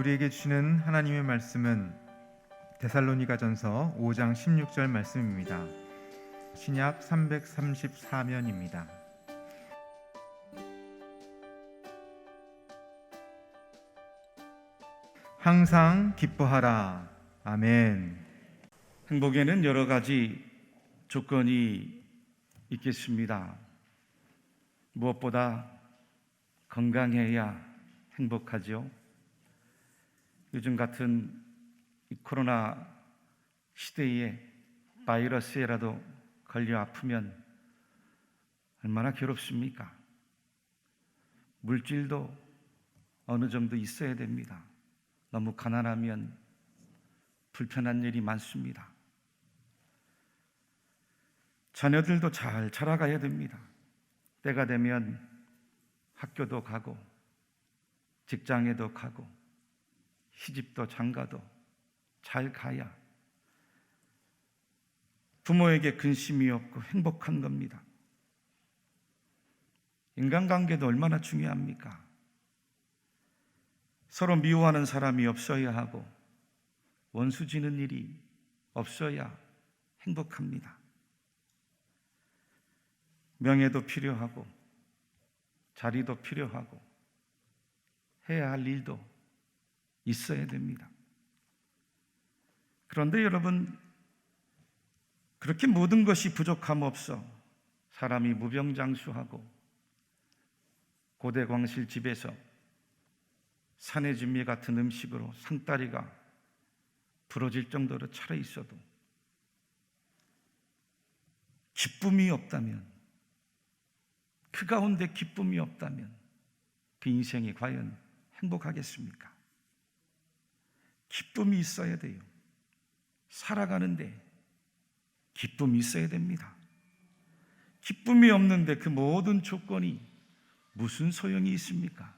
우리에게 주시는 하나님의 말씀은 데살로니가전서 5장 16절 말씀입니다. 신약 334면입니다. 항상 기뻐하라. 아멘. 행복에는 여러 가지 조건이 있겠습니다. 무엇보다 건강해야 행복하죠. 요즘 같은 이 코로나 시대에 바이러스에라도 걸려 아프면 얼마나 괴롭습니까? 물질도 어느 정도 있어야 됩니다. 너무 가난하면 불편한 일이 많습니다. 자녀들도 잘 자라가야 됩니다. 때가 되면 학교도 가고 직장에도 가고 시집도 장가도 잘 가야 부모에게 근심이 없고 행복한 겁니다. 인간관계도 얼마나 중요합니까? 서로 미워하는 사람이 없어야 하고 원수 지는 일이 없어야 행복합니다. 명예도 필요하고 자리도 필요하고 해야 할 일도 있어야 됩니다. 그런데 여러분, 그렇게 모든 것이 부족함 없어 사람이 무병장수하고 고대광실 집에서 산의 진미 같은 음식으로 상다리가 부러질 정도로 차려 있어도 기쁨이 없다면, 그 가운데 기쁨이 없다면 그 인생이 과연 행복하겠습니까? 기쁨이 있어야 돼요. 살아가는데 기쁨이 있어야 됩니다. 기쁨이 없는데 그 모든 조건이 무슨 소용이 있습니까?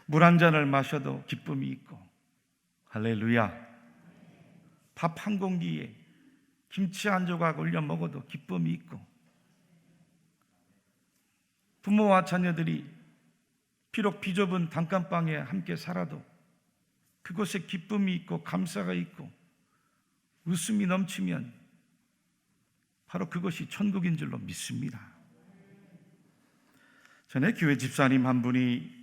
물 한 잔을 마셔도 기쁨이 있고, 할렐루야. 밥 한 공기에 김치 한 조각 올려 먹어도 기쁨이 있고, 부모와 자녀들이 비록 비좁은 단칸방에 함께 살아도 그곳에 기쁨이 있고 감사가 있고 웃음이 넘치면 바로 그것이 천국인 줄로 믿습니다. 전에 교회 집사님 한 분이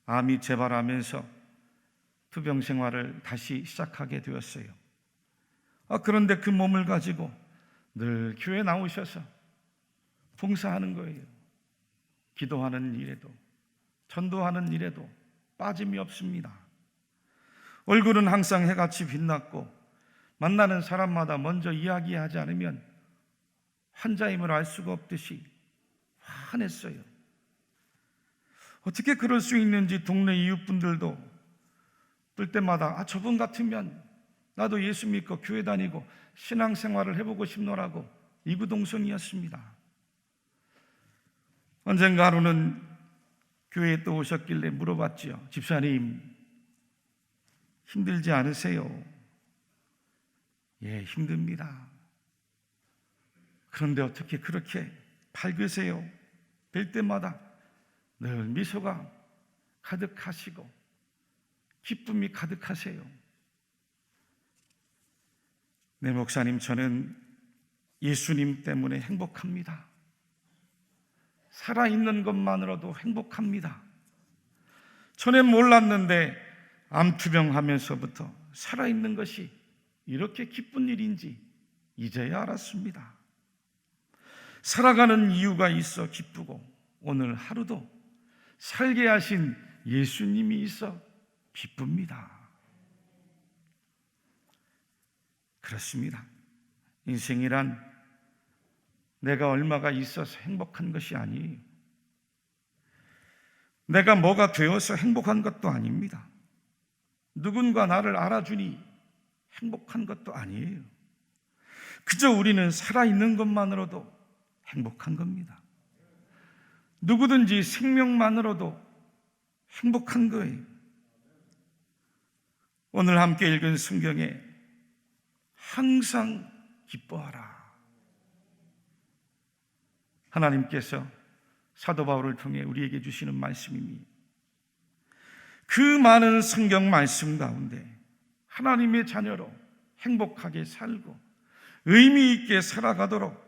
암이 재발하면서 투병 생활을 다시 시작하게 되었어요. 그런데 그 몸을 가지고 늘 교회에 나오셔서 봉사하는 거예요. 기도하는 일에도 전도하는 일에도 빠짐이 없습니다. 얼굴은 항상 해같이 빛났고 만나는 사람마다 먼저 이야기하지 않으면 환자임을 알 수가 없듯이 환했어요. 어떻게 그럴 수 있는지 동네 이웃분들도 볼 때마다 저분 같으면 나도 예수 믿고 교회 다니고 신앙생활을 해보고 싶노라고 이구동성이었습니다. 언젠가 하루는 교회에 또 오셨길래 물어봤지요. 집사님, 힘들지 않으세요? 예, 힘듭니다. 그런데 어떻게 그렇게 밝으세요? 뵐 때마다 늘 미소가 가득하시고 기쁨이 가득하세요. 네, 목사님, 저는 예수님 때문에 행복합니다. 살아있는 것만으로도 행복합니다. 전엔 몰랐는데 암투병하면서부터 살아있는 것이 이렇게 기쁜 일인지 이제야 알았습니다. 살아가는 이유가 있어 기쁘고 오늘 하루도 살게 하신 예수님이 있어 기쁩니다. 그렇습니다. 인생이란 내가 얼마가 있어서 행복한 것이 아니에요. 내가 뭐가 되어서 행복한 것도 아닙니다. 누군가 나를 알아주니 행복한 것도 아니에요. 그저 우리는 살아있는 것만으로도 행복한 겁니다. 누구든지 생명만으로도 행복한 거예요. 오늘 함께 읽은 성경에 항상 기뻐하라. 하나님께서 사도 바울을 통해 우리에게 주시는 말씀입니다. 그 많은 성경 말씀 가운데 하나님의 자녀로 행복하게 살고 의미 있게 살아가도록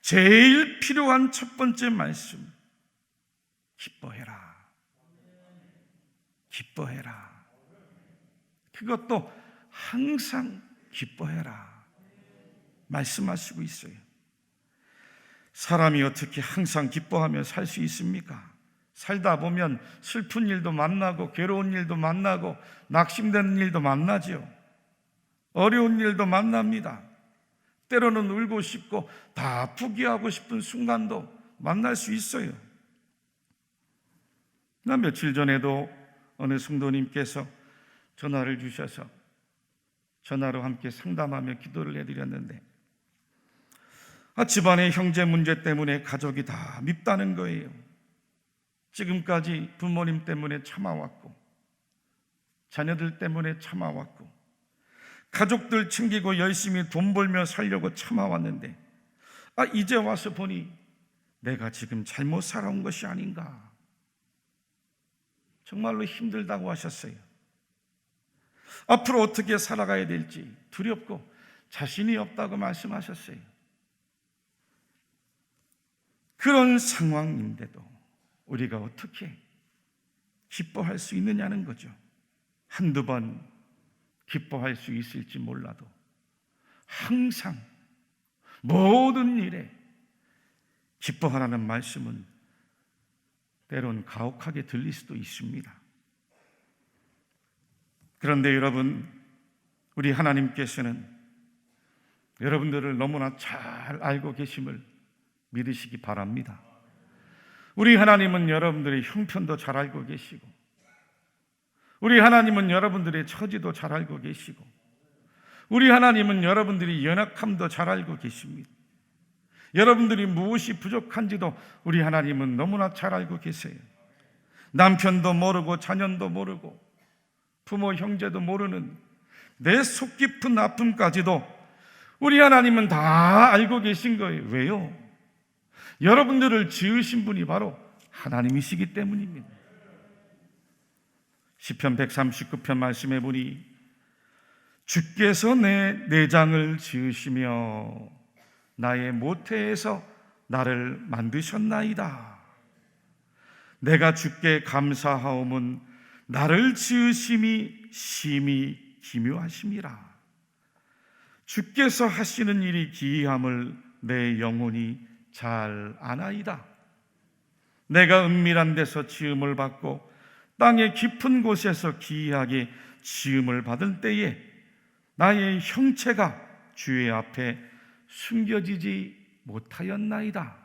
제일 필요한 첫 번째 말씀, 기뻐해라. 기뻐해라. 그것도 항상 기뻐해라 말씀하시고 있어요. 사람이 어떻게 항상 기뻐하며 살 수 있습니까? 살다 보면 슬픈 일도 만나고 괴로운 일도 만나고 낙심되는 일도 만나죠. 어려운 일도 만납니다. 때로는 울고 싶고 다 포기하고 싶은 순간도 만날 수 있어요. 나 며칠 전에도 어느 성도님께서 전화를 주셔서 전화로 함께 상담하며 기도를 해드렸는데 집안의 형제 문제 때문에 가족이 다 밉다는 거예요. 지금까지 부모님 때문에 참아왔고 자녀들 때문에 참아왔고 가족들 챙기고 열심히 돈 벌며 살려고 참아왔는데 이제 와서 보니 내가 지금 잘못 살아온 것이 아닌가. 정말로 힘들다고 하셨어요. 앞으로 어떻게 살아가야 될지 두렵고 자신이 없다고 말씀하셨어요. 그런 상황인데도 우리가 어떻게 기뻐할 수 있느냐는 거죠. 한두 번 기뻐할 수 있을지 몰라도 항상 모든 일에 기뻐하라는 말씀은 때론 가혹하게 들릴 수도 있습니다. 그런데 여러분, 우리 하나님께서는 여러분들을 너무나 잘 알고 계심을 믿으시기 바랍니다. 우리 하나님은 여러분들의 형편도 잘 알고 계시고 우리 하나님은 여러분들의 처지도 잘 알고 계시고 우리 하나님은 여러분들이 연약함도 잘 알고 계십니다. 여러분들이 무엇이 부족한지도 우리 하나님은 너무나 잘 알고 계세요. 남편도 모르고 자녀도 모르고 부모 형제도 모르는 내 속 깊은 아픔까지도 우리 하나님은 다 알고 계신 거예요. 왜요? 여러분들을 지으신 분이 바로 하나님이시기 때문입니다. 시편 139편 말씀해 보니 주께서 내 내장을 지으시며 나의 모태에서 나를 만드셨나이다. 내가 주께 감사하옴은 나를 지으심이 심히 기묘하심이라. 주께서 하시는 일이 기이함을 내 영혼이 잘 아나이다. 내가 은밀한 데서 지음을 받고 땅의 깊은 곳에서 기이하게 지음을 받을 때에 나의 형체가 주의 앞에 숨겨지지 못하였나이다.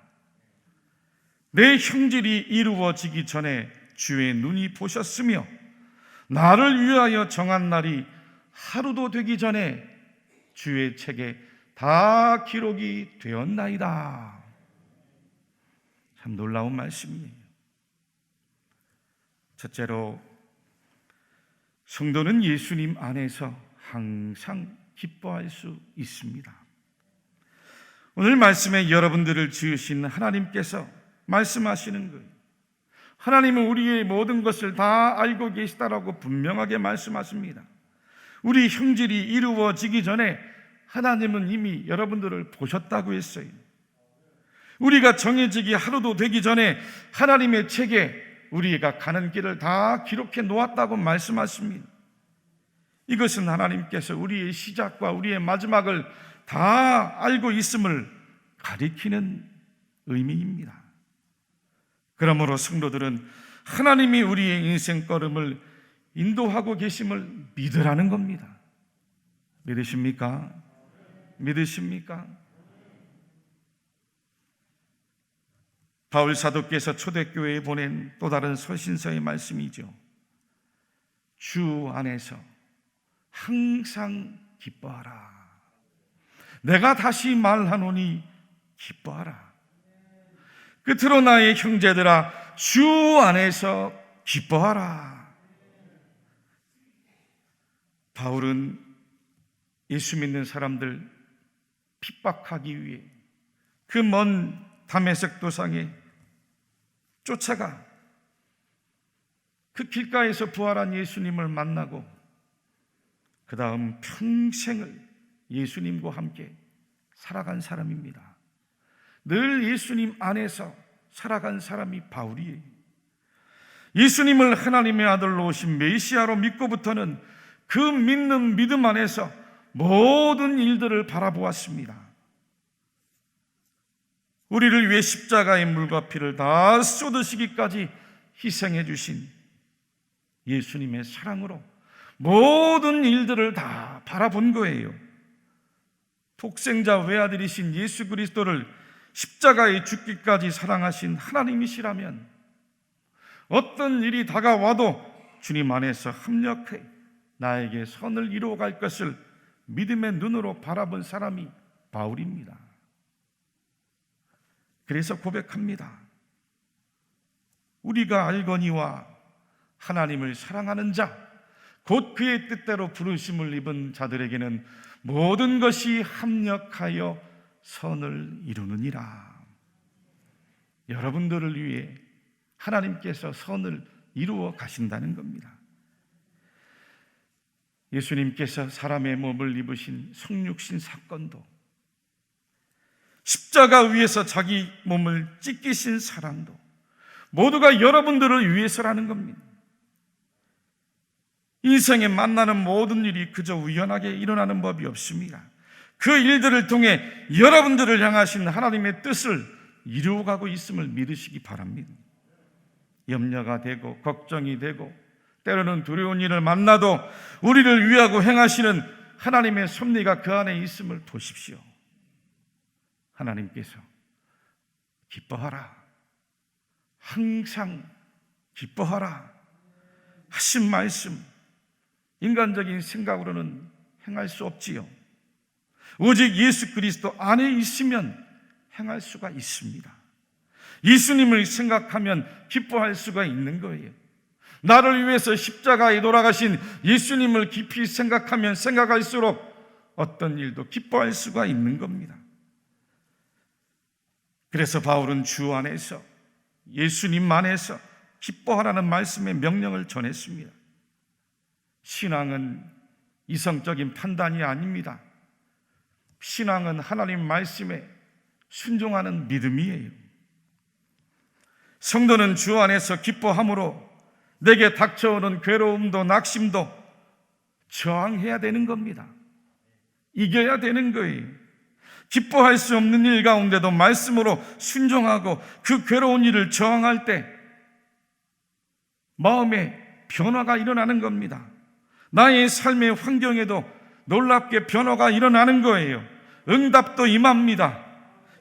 내 형질이 이루어지기 전에 주의 눈이 보셨으며 나를 위하여 정한 날이 하루도 되기 전에 주의 책에 다 기록이 되었나이다. 참 놀라운 말씀이에요. 첫째로 성도는 예수님 안에서 항상 기뻐할 수 있습니다. 오늘 말씀에 여러분들을 지으신 하나님께서 말씀하시는 거예요. 하나님은 우리의 모든 것을 다 알고 계시다라고 분명하게 말씀하십니다. 우리 형질이 이루어지기 전에 하나님은 이미 여러분들을 보셨다고 했어요. 우리가 정해지기 하루도 되기 전에 하나님의 책에 우리가 가는 길을 다 기록해 놓았다고 말씀하십니다. 이것은 하나님께서 우리의 시작과 우리의 마지막을 다 알고 있음을 가리키는 의미입니다. 그러므로 성도들은 하나님이 우리의 인생 걸음을 인도하고 계심을 믿으라는 겁니다. 믿으십니까? 믿으십니까? 바울 사도께서 초대교회에 보낸 또 다른 서신서의 말씀이죠. 주 안에서 항상 기뻐하라. 내가 다시 말하노니 기뻐하라. 끝으로 나의 형제들아, 주 안에서 기뻐하라. 바울은 예수 믿는 사람들 핍박하기 위해 그 먼 다메섹 도상에 쫓아가 그 길가에서 부활한 예수님을 만나고 그 다음 평생을 예수님과 함께 살아간 사람입니다. 늘 예수님 안에서 살아간 사람이 바울이에요. 예수님을 하나님의 아들로 오신 메시아로 믿고부터는 그 믿는 믿음 안에서 모든 일들을 바라보았습니다. 우리를 위해 십자가의 물과 피를 다 쏟으시기까지 희생해 주신 예수님의 사랑으로 모든 일들을 다 바라본 거예요. 독생자 외아들이신 예수 그리스도를 십자가에 죽기까지 사랑하신 하나님이시라면 어떤 일이 다가와도 주님 안에서 합력해 나에게 선을 이루어갈 것을 믿음의 눈으로 바라본 사람이 바울입니다. 그래서 고백합니다. 우리가 알거니와 하나님을 사랑하는 자, 곧 그의 뜻대로 부르심을 입은 자들에게는 모든 것이 합력하여 선을 이루느니라. 여러분들을 위해 하나님께서 선을 이루어 가신다는 겁니다. 예수님께서 사람의 몸을 입으신 성육신 사건도, 십자가 위에서 자기 몸을 찢기신 사랑도 모두가 여러분들을 위해서라는 겁니다. 인생에 만나는 모든 일이 그저 우연하게 일어나는 법이 없습니다. 그 일들을 통해 여러분들을 향하신 하나님의 뜻을 이루어가고 있음을 믿으시기 바랍니다. 염려가 되고 걱정이 되고 때로는 두려운 일을 만나도 우리를 위하고 행하시는 하나님의 섭리가 그 안에 있음을 보십시오. 하나님께서 기뻐하라, 항상 기뻐하라 하신 말씀, 인간적인 생각으로는 행할 수 없지요. 오직 예수 그리스도 안에 있으면 행할 수가 있습니다. 예수님을 생각하면 기뻐할 수가 있는 거예요. 나를 위해서 십자가에 돌아가신 예수님을 깊이 생각하면 생각할수록 어떤 일도 기뻐할 수가 있는 겁니다. 그래서 바울은 주 안에서, 예수님 안에서 기뻐하라는 말씀의 명령을 전했습니다. 신앙은 이성적인 판단이 아닙니다. 신앙은 하나님 말씀에 순종하는 믿음이에요. 성도는 주 안에서 기뻐함으로 내게 닥쳐오는 괴로움도 낙심도 저항해야 되는 겁니다. 이겨야 되는 거예요. 기뻐할 수 없는 일 가운데도 말씀으로 순종하고 그 괴로운 일을 저항할 때 마음에 변화가 일어나는 겁니다. 나의 삶의 환경에도 놀랍게 변화가 일어나는 거예요. 응답도 임합니다.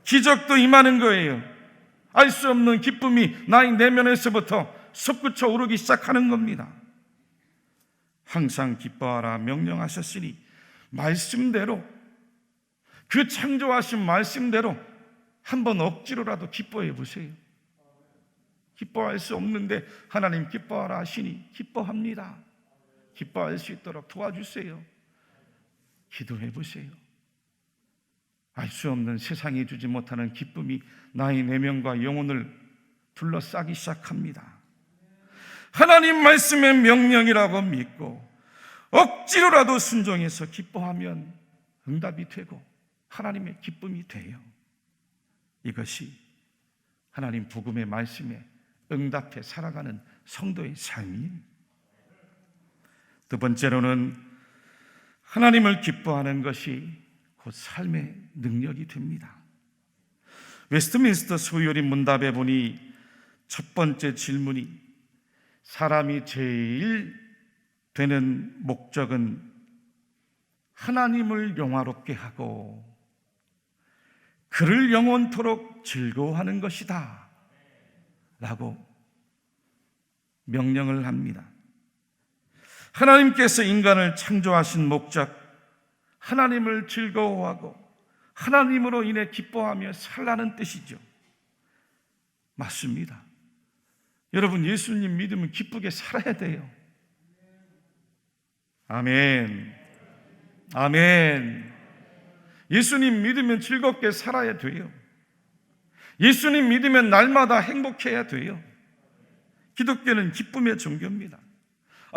기적도 임하는 거예요. 알 수 없는 기쁨이 나의 내면에서부터 솟구쳐 오르기 시작하는 겁니다. 항상 기뻐하라 명령하셨으니 말씀대로, 그 창조하신 말씀대로 한번 억지로라도 기뻐해 보세요. 기뻐할 수 없는데 하나님 기뻐하라 하시니 기뻐합니다. 기뻐할 수 있도록 도와주세요. 기도해 보세요. 알 수 없는 세상이 주지 못하는 기쁨이 나의 내면과 영혼을 둘러싸기 시작합니다. 하나님 말씀의 명령이라고 믿고 억지로라도 순종해서 기뻐하면 응답이 되고 하나님의 기쁨이 돼요. 이것이 하나님 복음의 말씀에 응답해 살아가는 성도의 삶이에요. 두 번째로는 하나님을 기뻐하는 것이 곧 삶의 능력이 됩니다. 웨스트민스터 소요리 문답에 보니 첫 번째 질문이 사람이 제일 되는 목적은 하나님을 영화롭게 하고 그를 영원토록 즐거워하는 것이다 라고 명령을 합니다. 하나님께서 인간을 창조하신 목적, 하나님을 즐거워하고 하나님으로 인해 기뻐하며 살라는 뜻이죠. 맞습니다. 여러분, 예수님 믿으면 기쁘게 살아야 돼요. 아멘. 아멘. 예수님 믿으면 즐겁게 살아야 돼요. 예수님 믿으면 날마다 행복해야 돼요. 기독교는 기쁨의 종교입니다.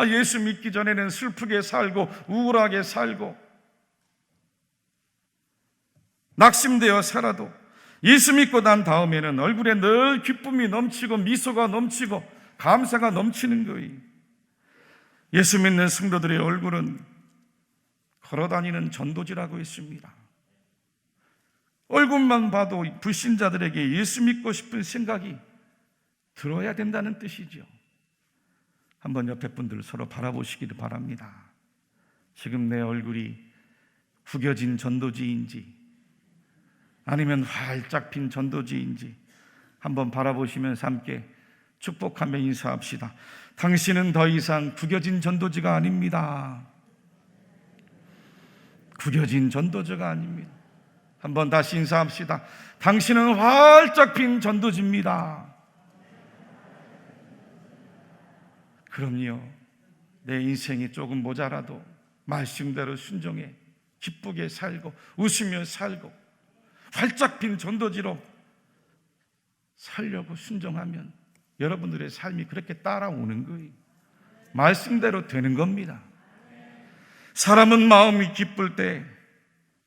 예수 믿기 전에는 슬프게 살고 우울하게 살고 낙심되어 살아도 예수 믿고 난 다음에는 얼굴에 늘 기쁨이 넘치고 미소가 넘치고 감사가 넘치는 거예요. 예수 믿는 성도들의 얼굴은 걸어다니는 전도지라고 했습니다. 얼굴만 봐도 불신자들에게 예수 믿고 싶은 생각이 들어야 된다는 뜻이죠. 한번 옆에 분들 서로 바라보시기를 바랍니다. 지금 내 얼굴이 구겨진 전도지인지 아니면 활짝 핀 전도지인지 한번 바라보시면서 함께 축복하며 인사합시다. 당신은 더 이상 구겨진 전도지가 아닙니다. 구겨진 전도지가 아닙니다. 한번 다시 인사합시다. 당신은 활짝 핀 전도지입니다. 그럼요, 내 인생이 조금 모자라도 말씀대로 순종해 기쁘게 살고 웃으며 살고 활짝 핀 전도지로 살려고 순종하면 여러분들의 삶이 그렇게 따라오는 거예요. 말씀대로 되는 겁니다. 사람은 마음이 기쁠 때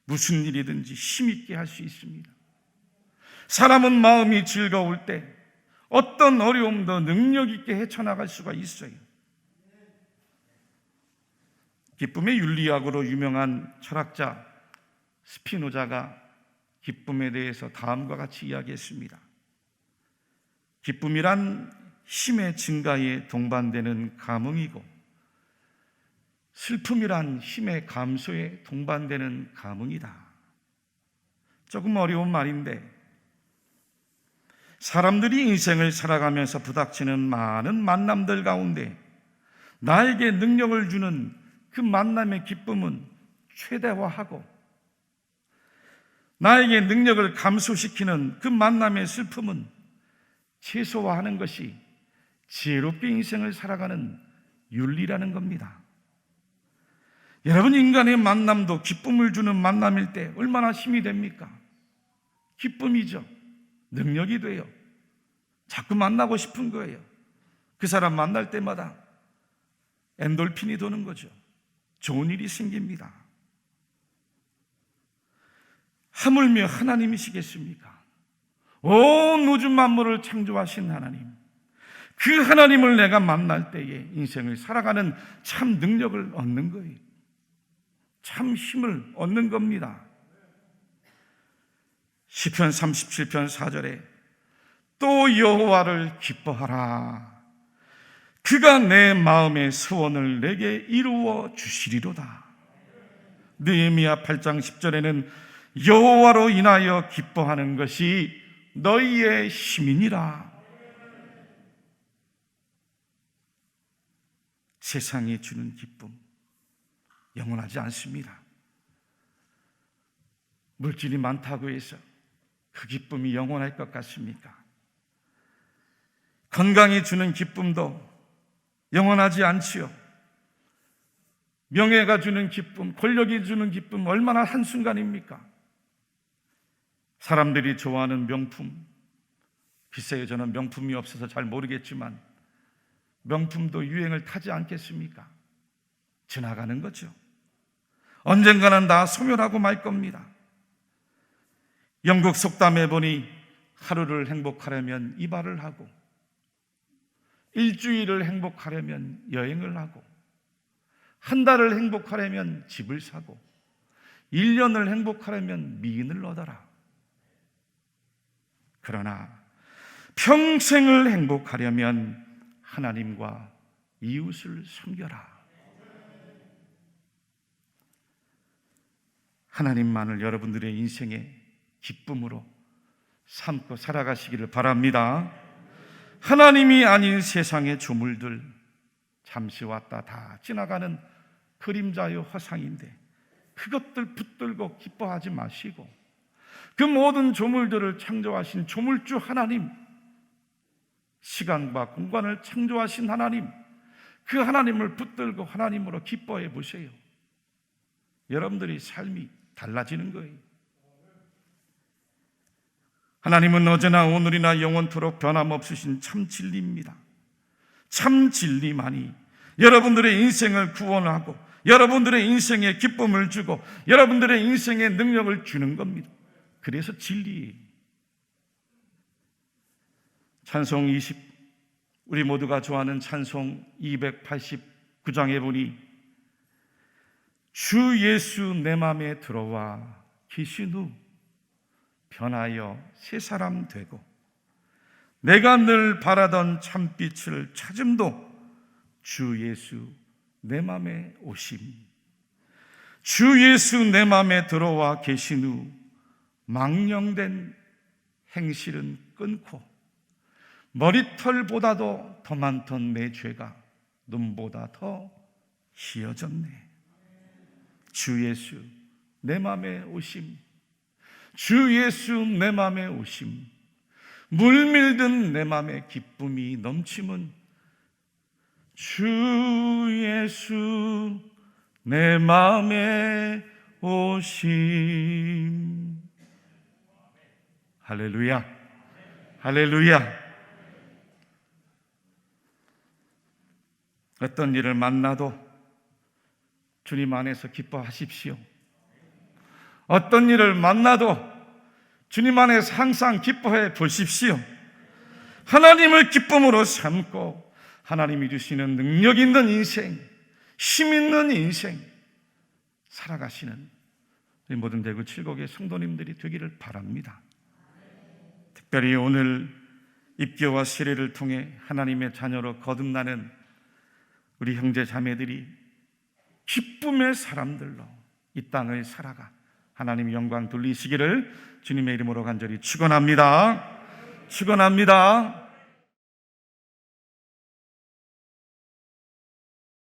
무슨 일이든지 힘있게 할 수 있습니다. 사람은 마음이 즐거울 때 어떤 어려움도 능력 있게 헤쳐나갈 수가 있어요. 기쁨의 윤리학으로 유명한 철학자 스피노자가 기쁨에 대해서 다음과 같이 이야기했습니다. 기쁨이란 힘의 증가에 동반되는 감흥이고 슬픔이란 힘의 감소에 동반되는 감흥이다. 조금 어려운 말인데 사람들이 인생을 살아가면서 부닥치는 많은 만남들 가운데 나에게 능력을 주는 그 만남의 기쁨은 최대화하고 나에게 능력을 감소시키는 그 만남의 슬픔은 최소화하는 것이 지혜롭게 인생을 살아가는 윤리라는 겁니다. 여러분, 인간의 만남도 기쁨을 주는 만남일 때 얼마나 힘이 됩니까? 기쁨이죠. 능력이 돼요. 자꾸 만나고 싶은 거예요. 그 사람 만날 때마다 엔돌핀이 도는 거죠. 좋은 일이 생깁니다. 하물며 하나님이시겠습니까? 온 우주 만물을 창조하신 하나님, 그 하나님을 내가 만날 때에 인생을 살아가는 참 능력을 얻는 거예요. 참 힘을 얻는 겁니다. 시편 37편 4절에 또 여호와를 기뻐하라. 그가 내 마음의 소원을 내게 이루어 주시리로다. 느헤미야 8장 10절에는 여호와로 인하여 기뻐하는 것이 너희의 힘이니라. 세상이 주는 기쁨 영원하지 않습니다. 물질이 많다고 해서 그 기쁨이 영원할 것 같습니까? 건강이 주는 기쁨도 영원하지 않지요. 명예가 주는 기쁨, 권력이 주는 기쁨 얼마나 한순간입니까? 사람들이 좋아하는 명품, 글쎄요, 저는 명품이 없어서 잘 모르겠지만 명품도 유행을 타지 않겠습니까? 지나가는 거죠. 언젠가는 다 소멸하고 말 겁니다. 영국 속담에 보니 하루를 행복하려면 이발을 하고 일주일을 행복하려면 여행을 하고 한 달을 행복하려면 집을 사고 1년을 행복하려면 미인을 얻어라. 그러나 평생을 행복하려면 하나님과 이웃을 섬겨라. 하나님만을 여러분들의 인생의 기쁨으로 삼고 살아가시기를 바랍니다. 하나님이 아닌 세상의 조물들 잠시 왔다 다 지나가는 그림자요 허상인데 그것들 붙들고 기뻐하지 마시고 그 모든 조물들을 창조하신 조물주 하나님, 시간과 공간을 창조하신 하나님, 그 하나님을 붙들고 하나님으로 기뻐해 보세요. 여러분들의 삶이 달라지는 거예요. 하나님은 어제나 오늘이나 영원토록 변함없으신 참 진리입니다. 참 진리만이 여러분들의 인생을 구원하고 여러분들의 인생에 기쁨을 주고 여러분들의 인생에 능력을 주는 겁니다. 그래서 진리. 찬송 20, 우리 모두가 좋아하는 찬송 289장에 보니 주 예수 내 맘에 들어와 계신 후 변하여 새 사람 되고 내가 늘 바라던 참빛을 찾음도 주 예수 내 맘에 오심. 주 예수 내 맘에 들어와 계신 후 망령된 행실은 끊고 머리털보다도 더 많던 내 죄가 눈보다 더 희어졌네. 주 예수 내 맘에 오심. 주 예수 내 맘에 오심. 물밀든 내 맘에 기쁨이 넘침은 주 예수 내 맘에 오심. 할렐루야, 할렐루야. 어떤 일을 만나도 주님 안에서 기뻐하십시오. 어떤 일을 만나도 주님 안에서 항상 기뻐해 보십시오. 하나님을 기쁨으로 삼고 하나님이 주시는 능력 있는 인생, 힘 있는 인생 살아가시는 우리 모든 대구 칠곡의 성도님들이 되기를 바랍니다. 특별히 오늘 입교와 세례를 통해 하나님의 자녀로 거듭나는 우리 형제 자매들이 기쁨의 사람들로 이 땅을 살아가 하나님 영광 돌리시기를 주님의 이름으로 간절히 축원합니다. 축원합니다.